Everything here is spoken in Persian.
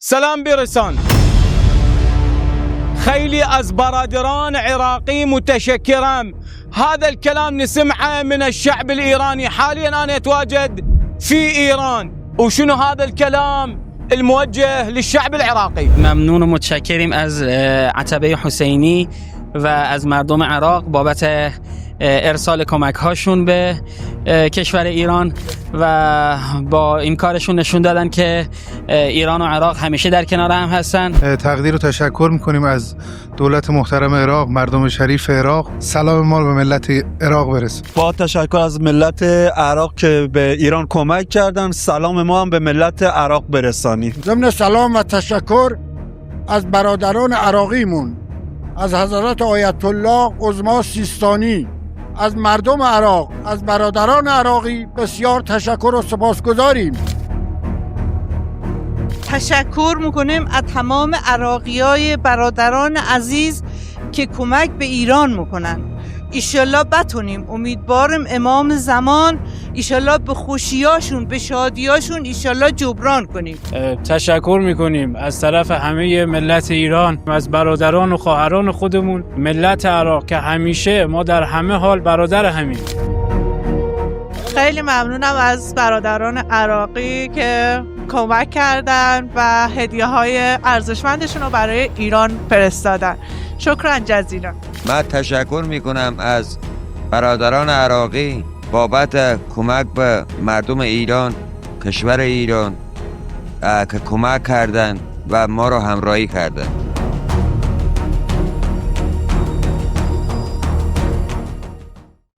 سلام برسان. خیلی از برادران عراقي متشكرم. هذا الكلام نسمعه من الشعب الإيراني. حاليا أنا أتواجد في إيران، وشنو هذا الكلام الموجه للشعب العراقي. ممنون و متشکریم از عتبه حسینی و از مردم عراق بابت ارسال کمک هاشون به کشور ایران و با این کارشون نشون دادن که ایران و عراق همیشه در کنار هم هستن. تقدیر و تشکر میکنیم از دولت محترم عراق، مردم شریف عراق. سلام ما به ملت عراق برسه. با تشکر از ملت عراق که به ایران کمک کردن، سلام ما هم به ملت عراق برسانی. ضمن سلام و تشکر از برادران عراقیمون، از حضرت آیت الله عظما سیستانی، از مردم عراق، از برادران عراقی بسیار تشکر و سپاسگزاریم. تشکر میکنیم از تمام عراقیای برادران عزیز که کمک به ایران میکنن. ایشالله بتونیم، امیدوارم امام زمان ایشالله به خوشیاشون، به شادیاشون ایشالله جبران کنیم. تشکر میکنیم از طرف همه ملت ایران، از برادران و خواهران خودمون ملت عراق که همیشه ما در همه حال برادر همیم. خیلی ممنونم از برادران عراقی که کمک کردن و هدیه‌های ارزشمندشون رو برای ایران فرستادن. شکرا جزیلا. من تشکر میکنم از برادران عراقی بابت کمک به مردم ایران، کشور ایران که کمک کردن و ما رو همراهی کردن.